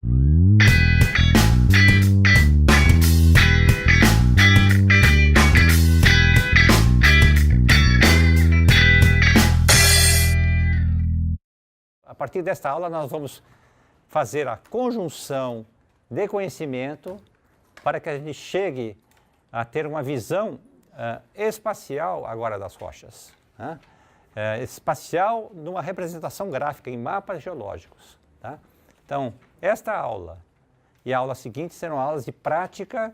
A partir desta aula, nós vamos fazer a conjunção de conhecimento para que a gente chegue a ter uma visão espacial agora das rochas. Espacial numa representação gráfica em mapas geológicos. Tá? Então, esta aula e a aula seguinte serão aulas de prática,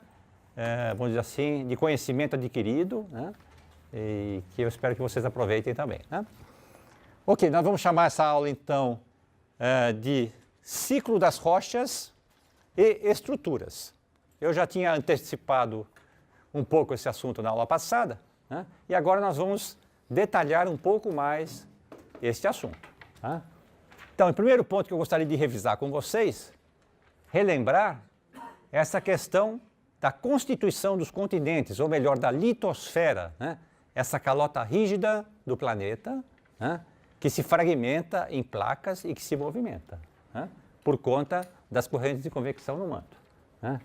vamos dizer assim, de conhecimento adquirido, né? E que eu espero que vocês aproveitem também. Né? Ok, nós vamos chamar essa aula então de ciclo das rochas e estruturas. Eu já tinha antecipado um pouco esse assunto na aula passada, né? E agora nós vamos detalhar um pouco mais este assunto. Tá? Então, o primeiro ponto que eu gostaria de revisar com vocês, relembrar essa questão da constituição dos continentes, ou melhor, da litosfera, né? Essa calota rígida do planeta, né? Que se fragmenta em placas e que se movimenta, né? Por conta das correntes de convecção no manto. Né?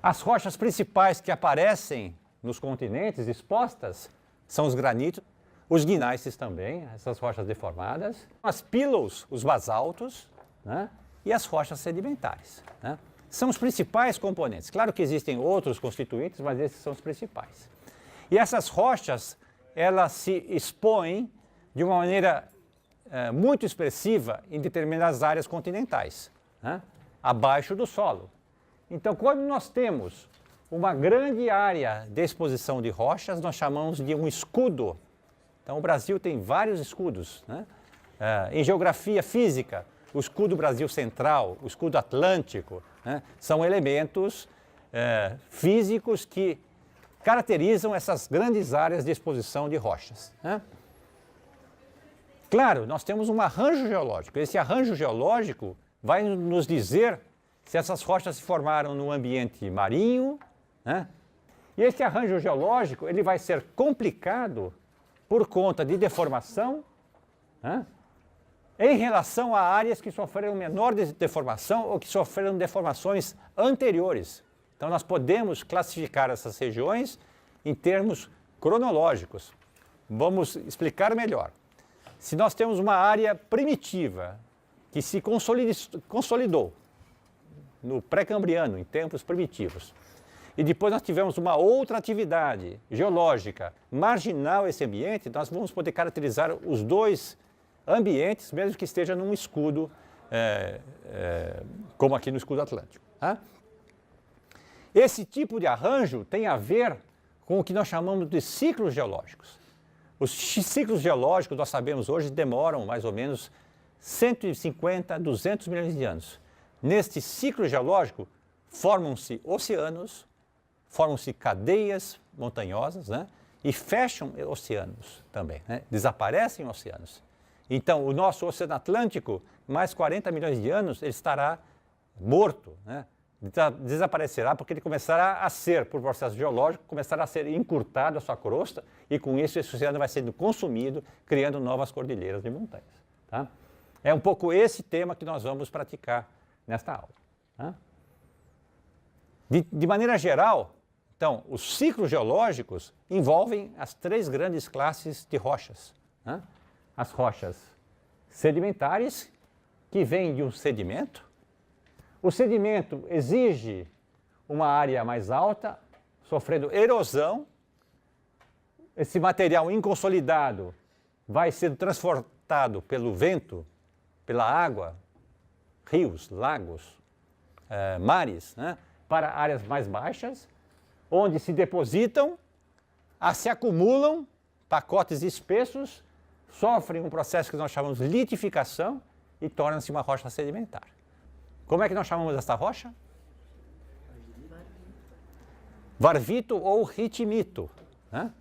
As rochas principais que aparecem nos continentes expostas são os granitos, os gneisses também, essas rochas deformadas, as pillows, os basaltos, né? E as rochas sedimentares. Né? São os principais componentes. Claro que existem outros constituintes, mas esses são os principais. E essas rochas, elas se expõem de uma maneira muito expressiva em determinadas áreas continentais, né? Abaixo do solo. Então, quando nós temos uma grande área de exposição de rochas, nós chamamos de um escudo. Então, o Brasil tem vários escudos. Né? Em geografia física, o escudo Brasil Central, o escudo Atlântico, né? São elementos físicos que caracterizam essas grandes áreas de exposição de rochas. Né? Claro, nós temos um arranjo geológico. Esse arranjo geológico vai nos dizer se essas rochas se formaram no ambiente marinho, né? E esse arranjo geológico ele vai ser complicado por conta de deformação, né? Em relação a áreas que sofreram menor deformação ou que sofreram deformações anteriores. Então, nós podemos classificar essas regiões em termos cronológicos. Vamos explicar melhor. Se nós temos uma área primitiva que se consolidou no pré-cambriano, em tempos primitivos, e depois nós tivemos uma outra atividade geológica marginal a esse ambiente, nós vamos poder caracterizar os dois ambientes, mesmo que esteja num escudo, como aqui no escudo atlântico. Tá? Esse tipo de arranjo tem a ver com o que nós chamamos de ciclos geológicos. Os ciclos geológicos, nós sabemos hoje, demoram mais ou menos 150 a 200 milhões de anos. Neste ciclo geológico, formam-se oceanos, formam-se cadeias montanhosas, né? E fecham oceanos também, né? Desaparecem oceanos. Então, o nosso Oceano Atlântico, mais 40 milhões de anos, ele estará morto, né? Desaparecerá porque ele começará a ser, por processo geológico, começará a ser encurtado a sua crosta e com isso esse oceano vai sendo consumido, criando novas cordilheiras de montanhas. Tá? É um pouco esse tema que nós vamos praticar nesta aula. Tá? De maneira geral, então, os ciclos geológicos envolvem as três grandes classes de rochas. Tá? As rochas sedimentares, que vêm de um sedimento. O sedimento exige uma área mais alta, sofrendo erosão. Esse material inconsolidado vai sendo transportado pelo vento, pela água, rios, lagos, mares, né, para áreas mais baixas, onde se depositam, se acumulam pacotes espessos, sofrem um processo que nós chamamos de litificação e torna-se uma rocha sedimentar. Como é que nós chamamos essa rocha? Varvito ou ritmito. Né?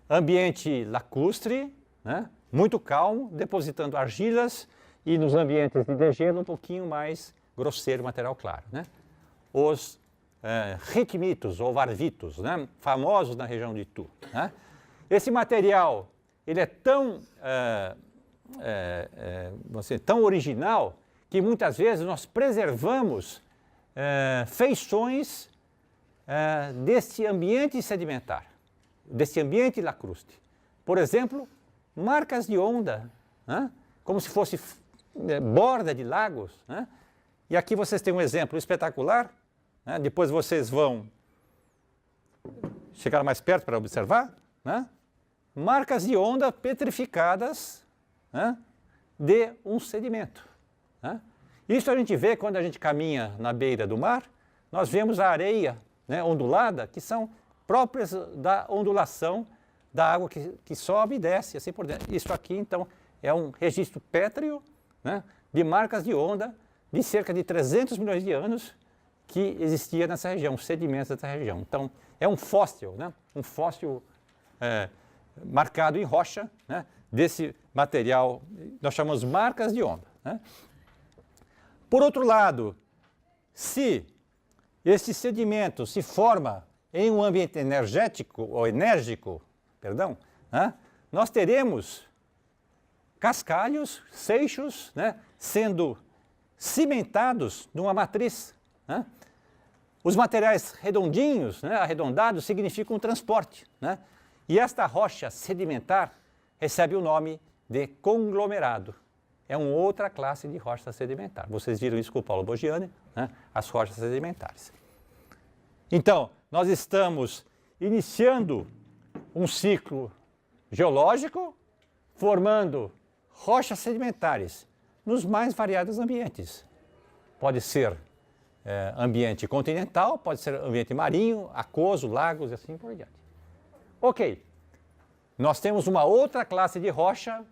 Ambiente lacustre, né? Muito calmo, depositando argilas, e nos ambientes de degelo um pouquinho mais grosseiro, material claro. Né? Os ritmitos ou varvitos, né? Famosos na região de Itu. Né? Esse material ele é tão, tão original que muitas vezes nós preservamos feições deste ambiente sedimentar, deste ambiente lacruste. Por exemplo, marcas de onda, né? Como se fosse borda de lagos. Né? E aqui vocês têm um exemplo espetacular, né? Depois vocês vão chegar mais perto para observar, né? Marcas de onda petrificadas, né? De um sedimento. Né? Isso a gente vê quando a gente caminha na beira do mar, nós vemos a areia, né, ondulada, que são próprias da ondulação da água que sobe e desce, assim por dentro. Isso aqui, então, é um registro pétreo, né, de marcas de onda de cerca de 300 milhões de anos que existia nessa região, sedimentos dessa região. Então, é um fóssil, né, um fóssil marcado em rocha, né, desse material, nós chamamos marcas de onda. Né? Por outro lado, se esse sedimento se forma em um ambiente enérgico, né, nós teremos cascalhos, seixos, né, sendo cimentados numa matriz. Né? Os materiais redondinhos, né, arredondados, significam transporte. Né? E esta rocha sedimentar recebe o nome de conglomerado. É uma outra classe de rocha sedimentar. Vocês viram isso com o Paulo Boggiani, né? As rochas sedimentares. Então, nós estamos iniciando um ciclo geológico, formando rochas sedimentares nos mais variados ambientes. Pode ser ambiente continental, pode ser ambiente marinho, aquoso, lagos e assim por diante. Ok, nós temos uma outra classe de rocha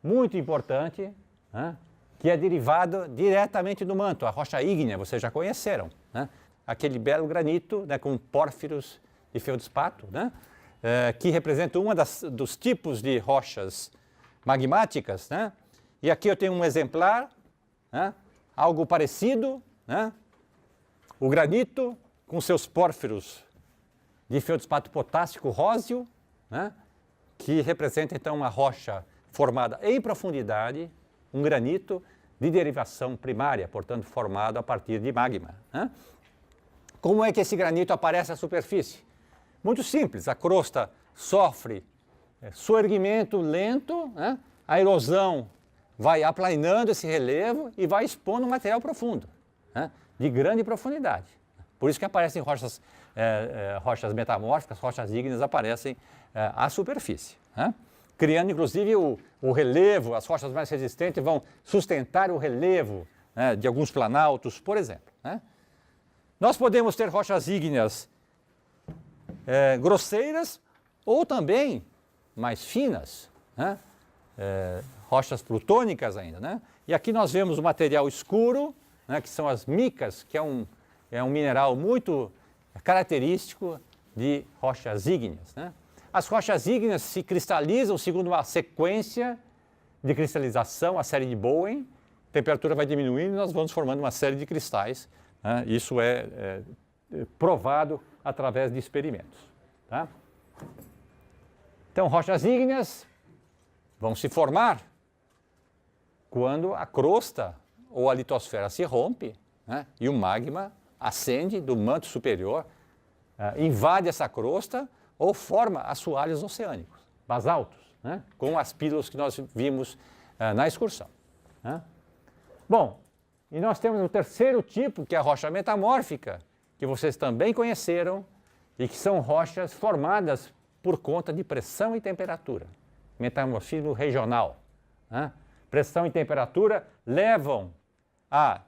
muito importante, né, que é derivada diretamente do manto, a rocha ígnea, vocês já conheceram. Né? Aquele belo granito, né, com pórfiros de feldspato, né, que representa um dos tipos de rochas magmáticas. Né? E aqui eu tenho um exemplar, né, algo parecido, né, o granito com seus pórfiros de feldspato potássico róseo, né, que representa então uma rocha formada em profundidade, um granito de derivação primária, portanto formado a partir de magma. Né? Como é que esse granito aparece à superfície? Muito simples, a crosta sofre soerguimento lento, né? A erosão vai aplanando esse relevo e vai expondo um material profundo, né? De grande profundidade. Por isso que aparecem rochas metamórficas, rochas ígneas aparecem à superfície. Né? Criando inclusive o relevo, as rochas mais resistentes vão sustentar o relevo, né, de alguns planaltos, por exemplo. Né? Nós podemos ter rochas ígneas grosseiras ou também mais finas, né? Rochas plutônicas ainda. Né? E aqui nós vemos o material escuro, né, que são as micas, que é um mineral muito característico de rochas ígneas. Né? As rochas ígneas se cristalizam segundo uma sequência de cristalização, a série de Bowen. A temperatura vai diminuindo e nós vamos formando uma série de cristais. Né? Isso é provado através de experimentos. Tá? Então, rochas ígneas vão se formar quando a crosta ou a litosfera se rompe, né? E o magma ascende do manto superior, invade essa crosta ou forma assoalhos oceânicos, basaltos, né? Com as pílulas que nós vimos na excursão. Né? Bom, e nós temos o terceiro tipo, que é a rocha metamórfica, que vocês também conheceram, e que são rochas formadas por conta de pressão e temperatura, metamorfismo regional. Né? Pressão e temperatura levam à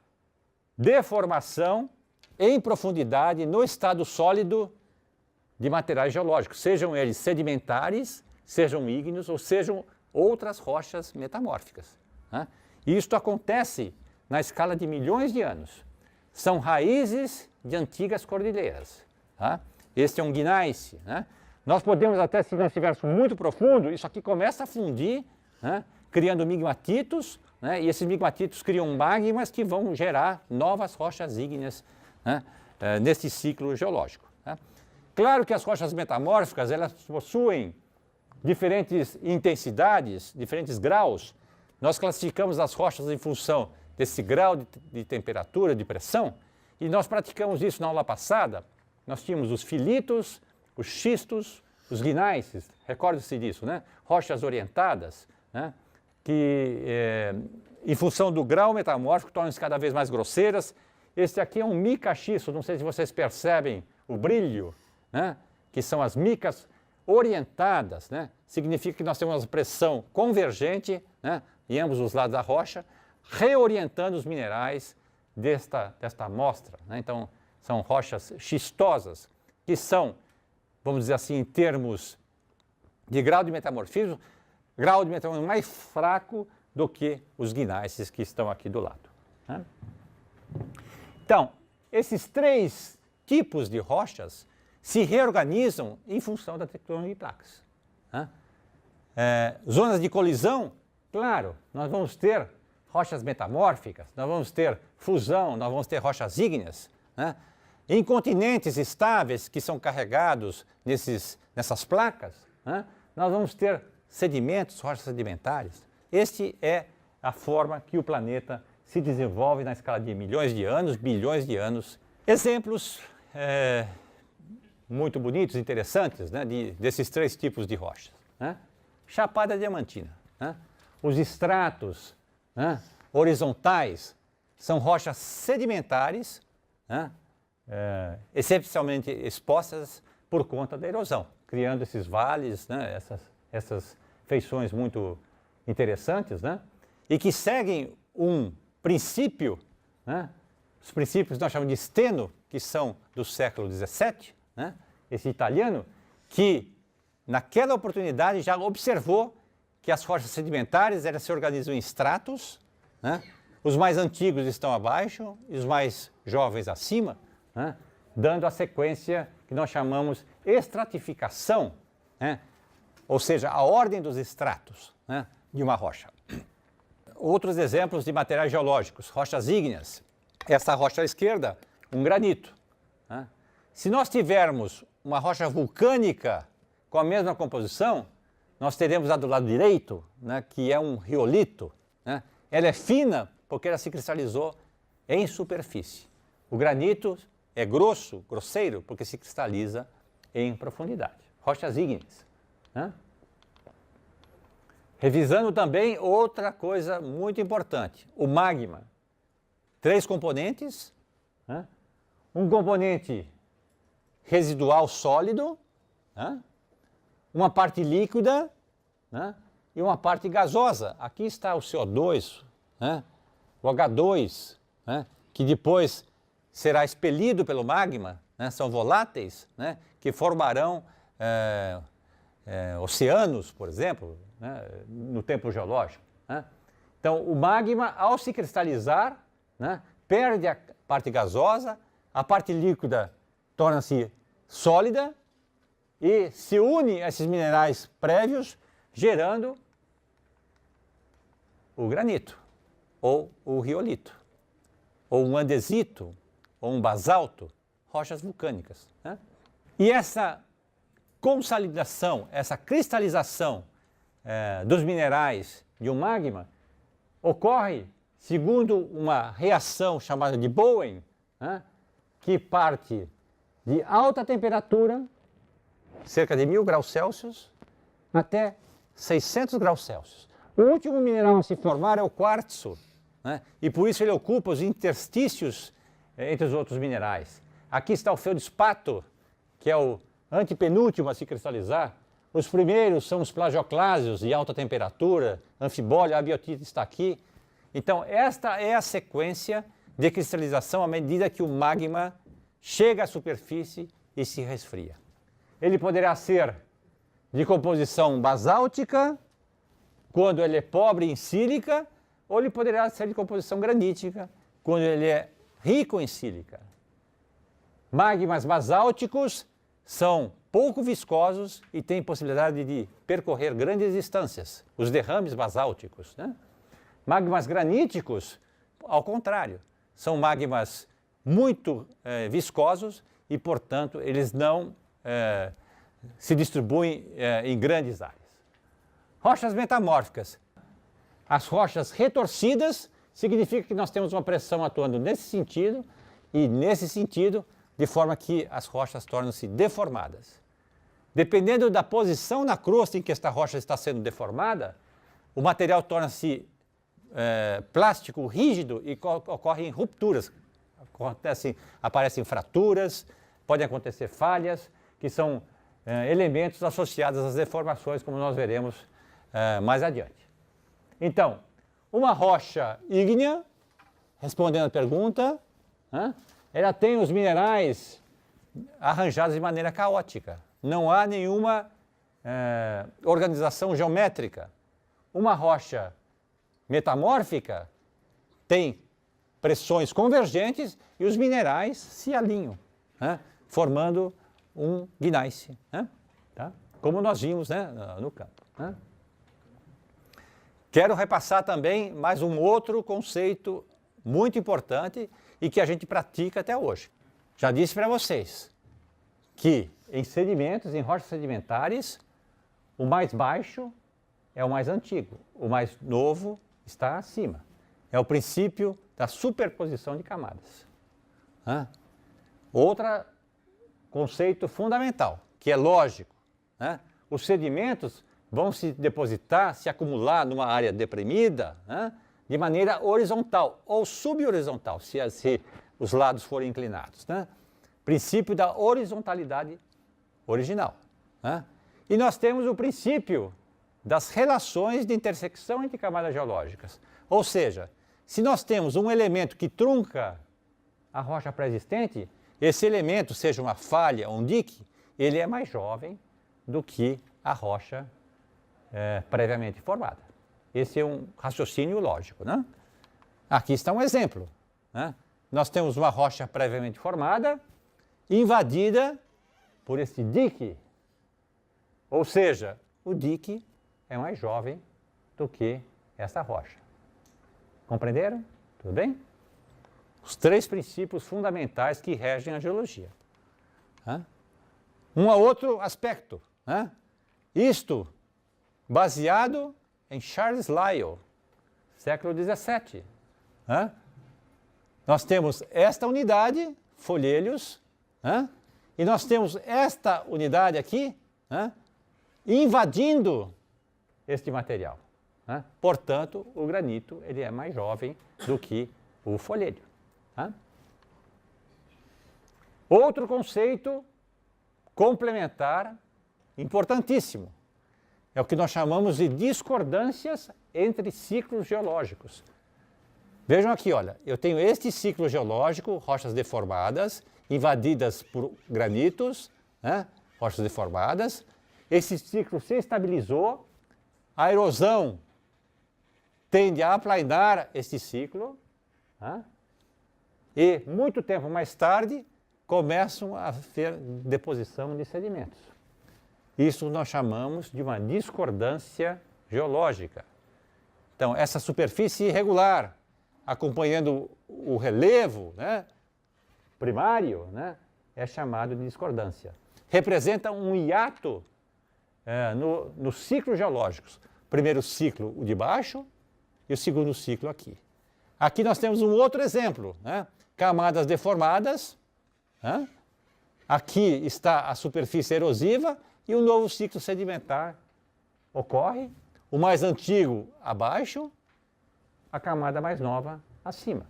deformação em profundidade no estado sólido de materiais geológicos, sejam eles sedimentares, sejam ígneos ou sejam outras rochas metamórficas. Né? E isto acontece na escala de milhões de anos. São raízes de antigas cordilheiras. Tá? Este é um gneiss. Né? Nós podemos até, se nós estivermos muito profundo, isso aqui começa a fundir, né? Criando migmatitos, né? E esses migmatitos criam magmas que vão gerar novas rochas ígneas, né? Nesse ciclo geológico. Né? Claro que as rochas metamórficas elas possuem diferentes intensidades, diferentes graus. Nós classificamos as rochas em função desse grau de temperatura, de pressão, e nós praticamos isso na aula passada. Nós tínhamos os filitos, os xistos, os gneiss, recorde-se disso, né? Rochas orientadas, né? Que em função do grau metamórfico tornam-se cada vez mais grosseiras. Este aqui é um mica xisto, não sei se vocês percebem o brilho, né? Que são as micas orientadas, né? Significa que nós temos uma pressão convergente, né? Em ambos os lados da rocha, reorientando os minerais desta amostra, né? Então, são rochas xistosas, que são, vamos dizer assim, em termos de grau de metamorfismo mais fraco do que os gneisses que estão aqui do lado, né? Então, esses três tipos de rochas se reorganizam em função da tectônica de placas, né? Zonas de colisão, claro, nós vamos ter rochas metamórficas, nós vamos ter fusão, nós vamos ter rochas ígneas, né? Em continentes estáveis que são carregados nessas placas, né? Nós vamos ter sedimentos, rochas sedimentares. Este é a forma que o planeta se desenvolve na escala de milhões de anos, bilhões de anos. Exemplos muito bonitos, interessantes, né, desses três tipos de rochas, né? Chapada diamantina, né? Os estratos, né, horizontais são rochas sedimentares, né, excepcionalmente expostas por conta da erosão, criando esses vales, né, essas feições muito interessantes, né, e que seguem um princípio, né, os princípios nós chamamos de Steno, que são do século XVII, né, esse italiano, que naquela oportunidade já observou que as rochas sedimentares elas se organizam em estratos, né, os mais antigos estão abaixo e os mais jovens acima, né, dando a sequência que nós chamamos estratificação, né, ou seja, a ordem dos estratos, né, de uma rocha. Outros exemplos de materiais geológicos, rochas ígneas. Essa rocha à esquerda, um granito, né? Se nós tivermos uma rocha vulcânica com a mesma composição, nós teremos a do lado direito, né, que é um riolito, né? Ela é fina porque ela se cristalizou em superfície. O granito é grosseiro, porque se cristaliza em profundidade. Rochas ígneas, né? Revisando também outra coisa muito importante, o magma. 3 componentes, né? Um componente residual sólido, né? Uma parte líquida, né? E uma parte gasosa. Aqui está o CO2, né? O H2, né? Que depois será expelido pelo magma, né? São voláteis, né? Que formarão oceanos, por exemplo, né? No tempo geológico, né? Então, o magma, ao se cristalizar, né? Perde a parte gasosa, a parte líquida torna-se sólida e se une a esses minerais prévios, gerando o granito, ou o riolito, ou um andesito, ou um basalto, rochas vulcânicas, né? E essa consolidação, essa cristalização dos minerais de um magma ocorre segundo uma reação chamada de Bowen, né, que parte de alta temperatura, cerca de 1000 graus Celsius, até 600 graus Celsius. O último mineral a se formar é o quartzo, né, e por isso ele ocupa os interstícios entre os outros minerais. Aqui está o feldspato, que é o antepenúltimo a se cristalizar. Os primeiros são os plagioclásios de alta temperatura, anfibólio, a abiotita está aqui. Então, esta é a sequência de cristalização à medida que o magma chega à superfície e se resfria. Ele poderá ser de composição basáltica, quando ele é pobre em sílica, ou ele poderá ser de composição granítica, quando ele é rico em sílica. Magmas basálticos são pouco viscosos e têm possibilidade de percorrer grandes distâncias, os derrames basálticos, né? Magmas graníticos, ao contrário, são magmas muito viscosos e, portanto, eles não se distribuem em grandes áreas. Rochas metamórficas. As rochas retorcidas significa que nós temos uma pressão atuando nesse sentido e nesse sentido, de forma que as rochas tornam-se deformadas. Dependendo da posição na crosta em que esta rocha está sendo deformada, o material torna-se plástico, rígido e ocorrem rupturas. Aparecem fraturas, podem acontecer falhas, que são elementos associados às deformações, como nós veremos mais adiante. Então, uma rocha ígnea, respondendo a pergunta, ela tem os minerais arranjados de maneira caótica. Não há nenhuma organização geométrica. Uma rocha metamórfica tem pressões convergentes e os minerais se alinham, formando um gneiss, tá? Como nós vimos, no campo. Quero repassar também mais um outro conceito muito importante e que a gente pratica até hoje. Já disse para vocês que em sedimentos, em rochas sedimentares, o mais baixo é o mais antigo, o mais novo está acima. É o princípio da superposição de camadas. Outro conceito fundamental, que é lógico. Os sedimentos vão se depositar, se acumular numa área deprimida, de maneira horizontal ou subhorizontal, se os lados forem inclinados. Princípio da horizontalidade original. E nós temos o princípio das relações de intersecção entre camadas geológicas. Ou seja, se nós temos um elemento que trunca a rocha pré-existente, esse elemento, seja uma falha ou um dique, ele é mais jovem do que a rocha previamente formada. Esse é um raciocínio lógico. Aqui está um exemplo. Nós temos uma rocha previamente formada, invadida por este dique. Ou seja, o dique é mais jovem do que esta rocha. Compreenderam? Tudo bem? Os três princípios fundamentais que regem a geologia. Um outro aspecto. Isto baseado em Charles Lyell, século XVII. Nós temos esta unidade, folheiros, e nós temos esta unidade aqui, invadindo este material. Portanto, o granito ele é mais jovem do que o folhêrio. Outro conceito complementar importantíssimo é o que nós chamamos de discordâncias entre ciclos geológicos. Vejam aqui, olha, eu tenho este ciclo geológico, rochas deformadas, invadidas por granitos, rochas deformadas. Esse ciclo se estabilizou, a erosão tende a aplainar este ciclo, e muito tempo mais tarde começam a haver deposição de sedimentos. Isso nós chamamos de uma discordância geológica. Então, essa superfície irregular, acompanhando o relevo primário, é chamado de discordância. Representa um hiato nos ciclos geológicos. Primeiro ciclo, o de baixo, e o segundo ciclo aqui. Aqui nós temos um outro exemplo, camadas deformadas. Aqui está a superfície erosiva e um novo ciclo sedimentar ocorre. O mais antigo abaixo, a camada mais nova acima.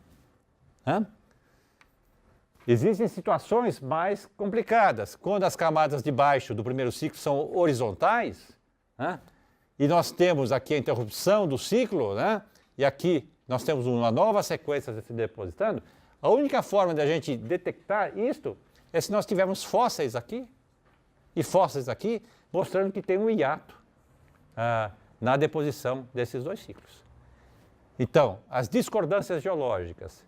Existem situações mais complicadas, quando as camadas de baixo do primeiro ciclo são horizontais, e nós temos aqui a interrupção do ciclo, e aqui nós temos uma nova sequência se depositando. A única forma de a gente detectar isto é se nós tivermos fósseis aqui e fósseis aqui, mostrando que tem um hiato na deposição desses dois ciclos. Então, as discordâncias geológicas,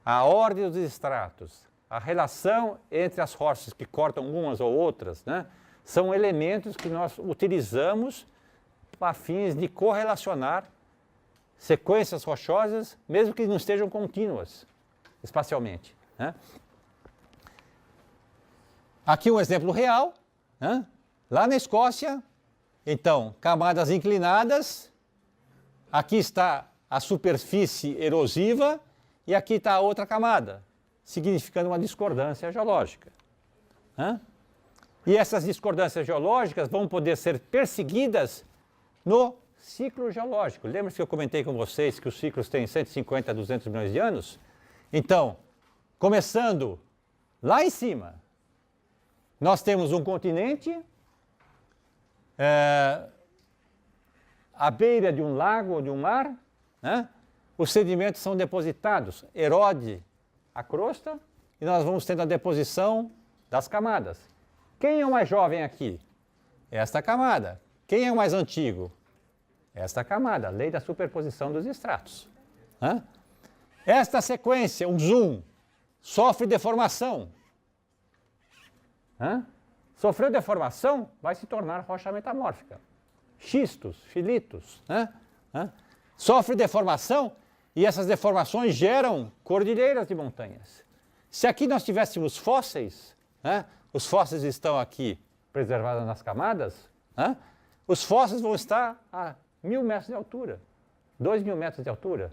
a ordem dos estratos, a relação entre as rochas que cortam umas ou outras, são elementos que nós utilizamos a fins de correlacionar sequências rochosas, mesmo que não estejam contínuas espacialmente. Aqui um exemplo real, lá na Escócia, então, camadas inclinadas, aqui está a superfície erosiva e aqui está a outra camada, significando uma discordância geológica. E essas discordâncias geológicas vão poder ser perseguidas no ciclo geológico. Lembra que eu comentei com vocês que os ciclos têm 150 a 200 milhões de anos? Então, começando lá em cima, nós temos um continente, à beira de um lago ou de um mar, os sedimentos são depositados, erode a crosta e nós vamos tendo a deposição das camadas. Quem é o mais jovem aqui? Esta camada. Quem é o mais antigo? Esta camada, lei da superposição dos estratos. Esta sequência, um zoom, sofre deformação. Sofreu deformação, vai se tornar rocha metamórfica. Xistos, filitos. Sofre deformação e essas deformações geram cordilheiras de montanhas. Se aqui nós tivéssemos fósseis, os fósseis estão aqui preservados nas camadas, os fósseis vão estar a 1.000 metros de altura, 2.000 metros de altura.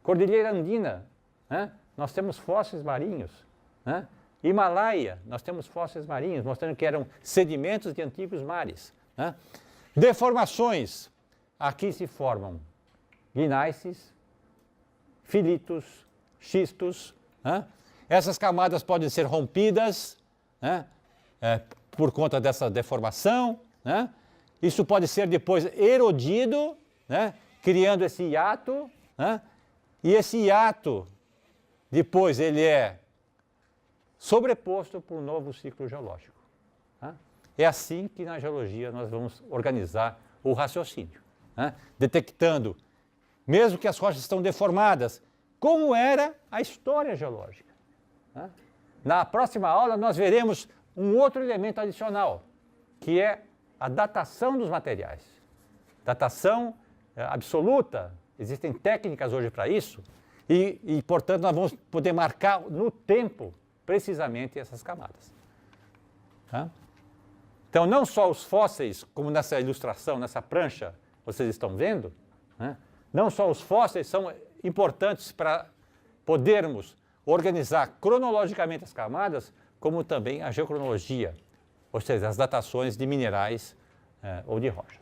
Cordilheira Andina, nós temos fósseis marinhos. Himalaia, nós temos fósseis marinhos, mostrando que eram sedimentos de antigos mares. Deformações, aqui se formam gneiss, filitos, xistos. Essas camadas podem ser rompidas por conta dessa deformação. Isso pode ser depois erodido, criando esse hiato. E esse hiato, depois, ele é sobreposto por um novo ciclo geológico. É assim que na geologia nós vamos organizar o raciocínio, detectando, mesmo que as rochas estão deformadas, como era a história geológica. Na próxima aula nós veremos um outro elemento adicional, que é a datação dos materiais. Datação absoluta, existem técnicas hoje para isso, e portanto nós vamos poder marcar no tempo precisamente essas camadas. Então não só os fósseis, como nessa ilustração, nessa prancha, vocês estão vendo, não só os fósseis são importantes para podermos organizar cronologicamente as camadas, como também a geocronologia, ou seja, as datações de minerais ou de rochas.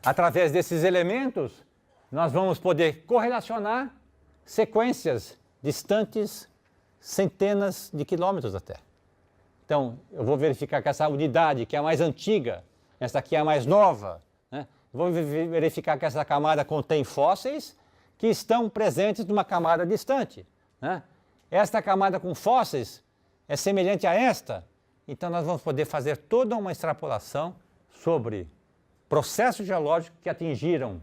Através desses elementos, nós vamos poder correlacionar sequências distantes centenas de quilômetros da Terra. Então, eu vou verificar que essa unidade, que é a mais antiga, essa aqui é a mais nova, vou verificar que essa camada contém fósseis que estão presentes numa camada distante. Esta camada com fósseis é semelhante a esta, então nós vamos poder fazer toda uma extrapolação sobre processos geológicos que atingiram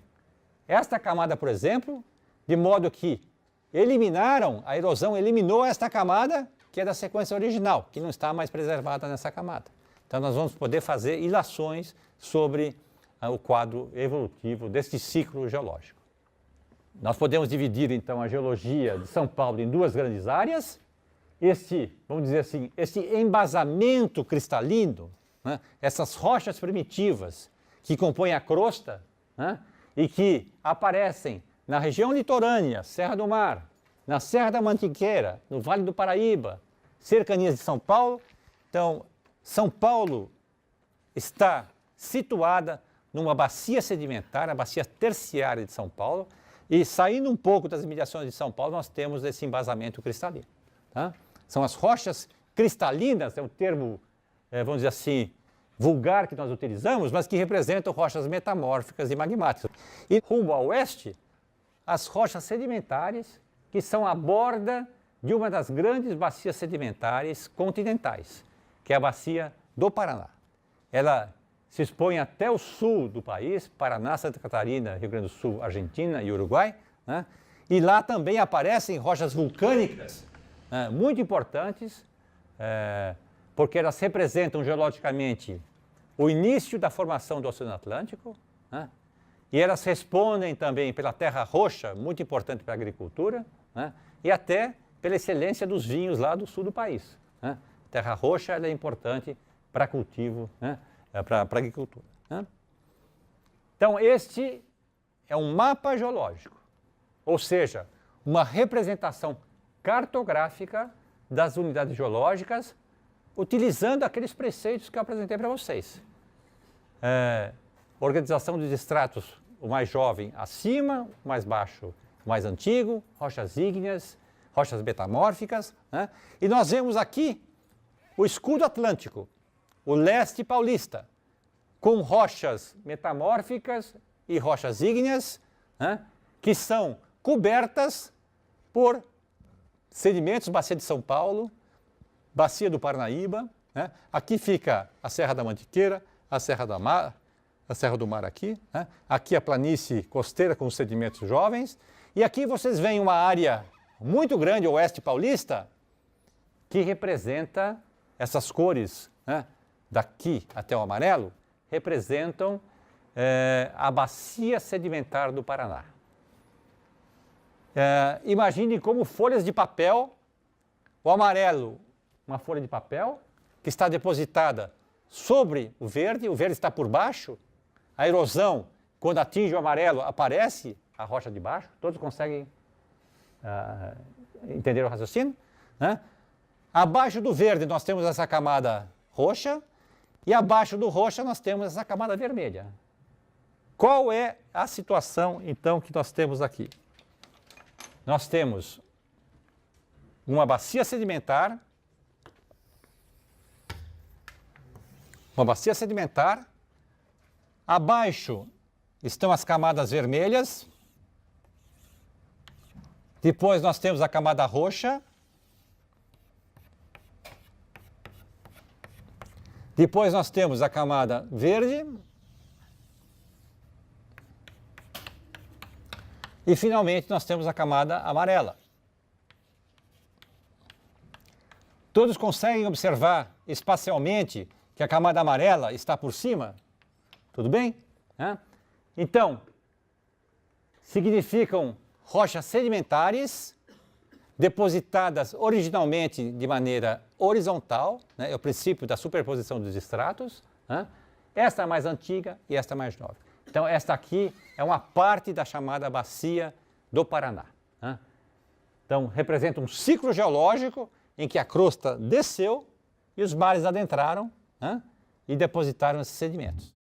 esta camada, por exemplo, de modo que a erosão eliminou esta camada que é da sequência original, que não está mais preservada nessa camada. Então nós vamos poder fazer ilações sobre o quadro evolutivo deste ciclo geológico. Nós podemos dividir então a geologia de São Paulo em duas grandes áreas. Vamos dizer assim, este embasamento cristalino, essas rochas primitivas que compõem a crosta, e que aparecem na região litorânea, Serra do Mar, na Serra da Mantiqueira, no Vale do Paraíba, cercanias de São Paulo. Então, São Paulo está situada numa bacia sedimentar, a bacia terciária de São Paulo, e saindo um pouco das imediações de São Paulo, nós temos esse embasamento cristalino. São as rochas cristalinas, é um termo, vamos dizer assim, vulgar que nós utilizamos, mas que representam rochas metamórficas e magmáticas. E rumo ao oeste, as rochas sedimentares, que são a borda de uma das grandes bacias sedimentares continentais, que é a bacia do Paraná. Ela se expõe até o sul do país, Paraná, Santa Catarina, Rio Grande do Sul, Argentina e Uruguai, e lá também aparecem rochas vulcânicas muito importantes, porque elas representam geologicamente o início da formação do Oceano Atlântico, e elas respondem também pela terra roxa, muito importante para a agricultura, e até pela excelência dos vinhos lá do sul do país. Terra roxa ela é importante para cultivo, para a agricultura. Então, este é um mapa geológico, ou seja, uma representação cartográfica das unidades geológicas, utilizando aqueles preceitos que eu apresentei para vocês. Organização dos estratos, o mais jovem acima, o mais baixo, o mais antigo, rochas ígneas, rochas metamórficas, né? E nós vemos aqui o escudo atlântico, o leste paulista, com rochas metamórficas e rochas ígneas, né? Que são cobertas por sedimentos, bacia de São Paulo, bacia do Parnaíba, né? Aqui fica a Serra da Mantiqueira, a Serra do Mar aqui, né? Aqui a planície costeira com os sedimentos jovens, e aqui vocês veem uma área muito grande, oeste paulista, que representa essas cores, né? Daqui até o amarelo, representam a bacia sedimentar do Paraná. Imagine como folhas de papel, o amarelo, uma folha de papel, que está depositada sobre o verde está por baixo, a erosão, quando atinge o amarelo, aparece a rocha de baixo, todos conseguem entender o raciocínio, né? Abaixo do verde nós temos essa camada roxa, e abaixo do roxa nós temos essa camada vermelha. Qual é a situação, então, que nós temos aqui? Nós temos uma bacia sedimentar, abaixo estão as camadas vermelhas, depois nós temos a camada roxa, depois nós temos a camada verde e finalmente nós temos a camada amarela. Todos conseguem observar espacialmente que a camada amarela está por cima? Tudo bem? Então, significam rochas sedimentares depositadas originalmente de maneira horizontal, né? É o princípio da superposição dos estratos, né? Esta é a mais antiga e esta é a mais nova. Então, esta aqui é uma parte da chamada Bacia do Paraná, né? Então, representa um ciclo geológico em que a crosta desceu e os mares adentraram, né? E depositaram esses sedimentos.